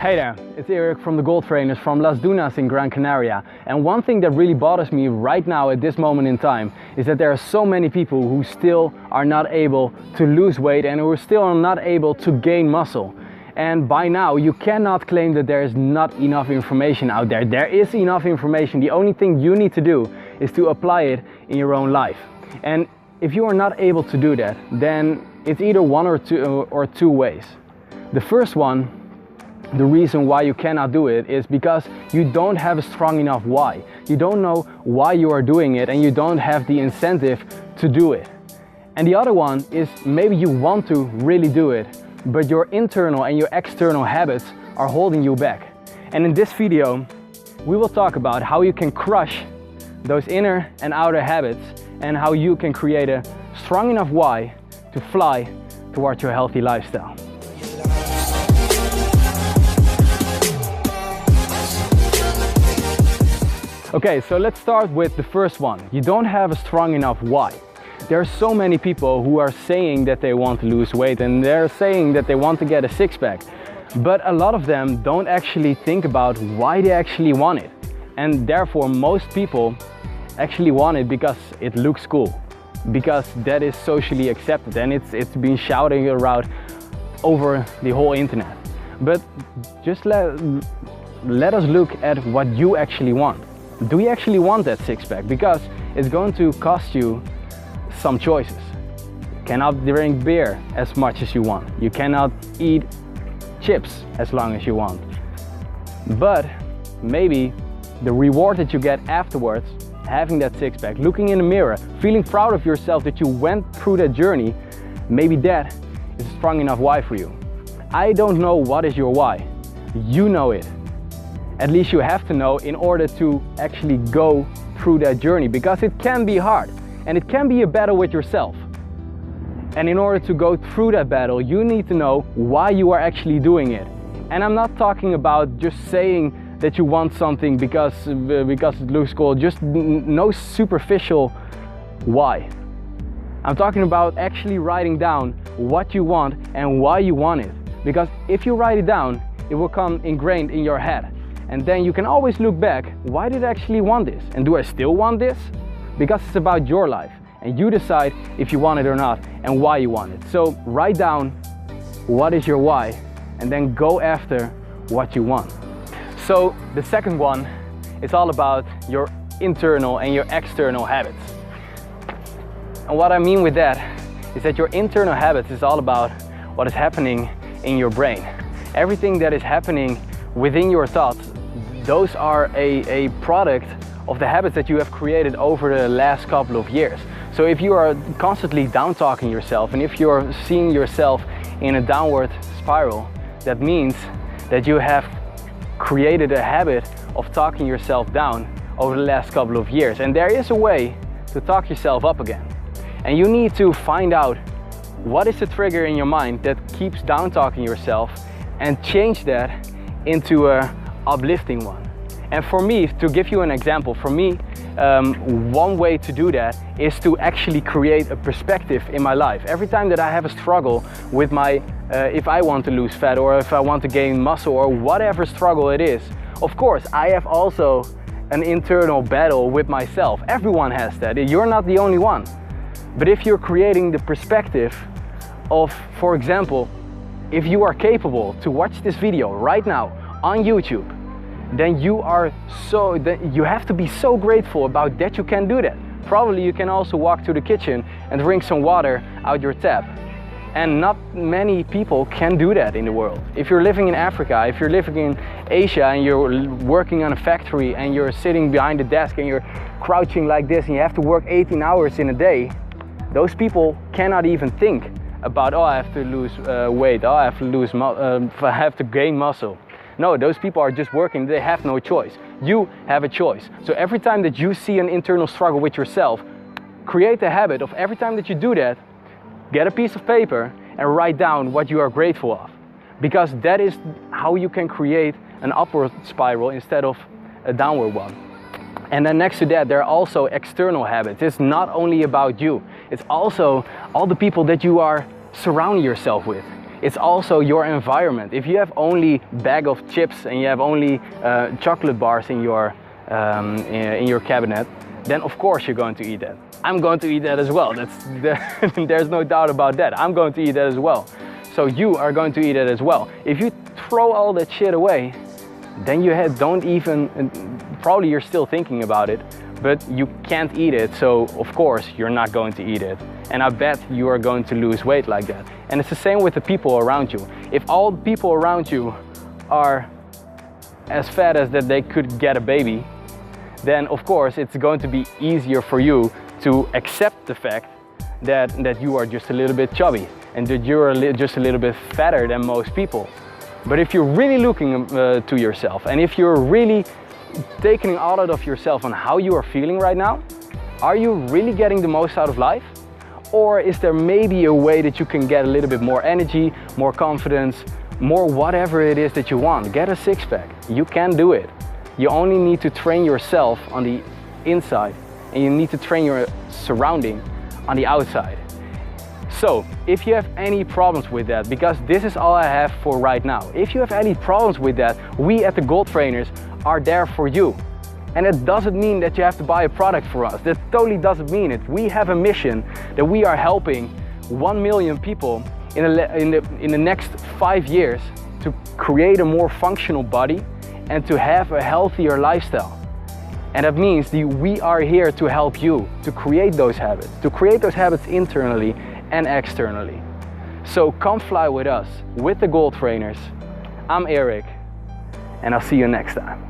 Hey there, it's Eric from the Goaltrainers from Las Dunas in Gran Canaria. And one thing that really bothers me right now at this moment in time is that there are so many people who still are not able to lose weight and who are still not able to gain muscle. And by now you cannot claim that there is not enough information out there. There is enough information. The only thing you need to do is to apply it in your own life. And if you are not able to do that, then it's either one or two ways. The first one, the reason why you cannot do it is because you don't have a strong enough why. You don't know why you are doing it and you don't have the incentive to do it. And the other one is maybe you want to really do it, but your internal and your external habits are holding you back. And in this video, we will talk about how you can crush those inner and outer habits and how you can create a strong enough why to fly towards your healthy lifestyle. Okay, so let's start with the first one. You don't have a strong enough why. There are so many people who are saying that they want to lose weight and they're saying that they want to get a six-pack. But a lot of them don't actually think about why they actually want it. And therefore most people actually want it because it looks cool. Because that is socially accepted and it's been shouting around over the whole internet. But just let us look at what you actually want. Do you actually want that six-pack? Because it's going to cost you some choices. You cannot drink beer as much as you want. You cannot eat chips as long as you want. But maybe the reward that you get afterwards, having that six-pack, looking in the mirror, feeling proud of yourself that you went through that journey, maybe that is a strong enough why for you. I don't know what is your why. You know it. At least you have to know in order to actually go through that journey, because it can be hard and it can be a battle with yourself. And in order to go through that battle, you need to know why you are actually doing it. And I'm not talking about just saying that you want something because it looks cool, just no superficial why. I'm talking about actually writing down what you want and why you want it. Because if you write it down, it will come ingrained in your head. And then you can always look back, why did I actually want this? And do I still want this? Because it's about your life and you decide if you want it or not and why you want it. So write down what is your why and then go after what you want. So the second one is all about your internal and your external habits. And what I mean with that is that your internal habits is all about what is happening in your brain. Everything that is happening within your thoughts, those are a product of the habits that you have created over the last couple of years. So if you are constantly down-talking yourself and if you are seeing yourself in a downward spiral, that means that you have created a habit of talking yourself down over the last couple of years. And there is a way to talk yourself up again. And you need to find out what is the trigger in your mind that keeps down-talking yourself and change that into a uplifting one. And for me, to give you an example, for me, one way to do that is to actually create a perspective in my life. Every time that I have a struggle with my, if I want to lose fat or if I want to gain muscle or whatever struggle it is, of course, I have also an internal battle with myself. Everyone has that. You're not the only one. But if you're creating the perspective of, for example, if you are capable to watch this video right now on YouTube, then you have to be so grateful about that you can do that. Probably you can also walk to the kitchen and drink some water out your tap. And not many people can do that in the world. If you're living in Africa, if you're living in Asia and you're working on a factory and you're sitting behind the desk and you're crouching like this and you have to work 18 hours in a day, those people cannot even think about, oh, I have to lose weight, oh, I have to gain muscle. No, those people are just working, they have no choice. You have a choice. So every time that you see an internal struggle with yourself, create a habit of every time that you do that, get a piece of paper and write down what you are grateful of. Because that is how you can create an upward spiral instead of a downward one. And then next to that, there are also external habits. It's not only about you. It's also all the people that you are surrounding yourself with. It's also your environment. If you have only bag of chips and you have only chocolate bars in your cabinet, then of course you're going to eat that. I'm going to eat that as well. There's no doubt about that. I'm going to eat that as well. So you are going to eat it as well. If you throw all that shit away, then you don't even, probably you're still thinking about it, but you can't eat it, so of course you're not going to eat it. And I bet you are going to lose weight like that. And it's the same with the people around you. If all the people around you are as fat as that they could get a baby, then of course it's going to be easier for you to accept the fact that you are just a little bit chubby and that you're just a little bit fatter than most people. But if you're really looking to yourself, and if you're really taking audit of yourself on how you are feeling right now, are you really getting the most out of life? Or is there maybe a way that you can get a little bit more energy, more confidence, more whatever it is that you want? Get a six-pack. You can do it. You only need to train yourself on the inside, and you need to train your surrounding on the outside. So, if you have any problems with that, because this is all I have for right now, if you have any problems with that, we at the Goaltrainers are there for you. And it doesn't mean that you have to buy a product for us. That totally doesn't mean it. We have a mission that we are helping 1 million people in the next 5 years to create a more functional body and to have a healthier lifestyle. And that means we are here to help you to create those habits internally and externally. So come fly with us, with the Goaltrainers. I'm Eric, and I'll see you next time.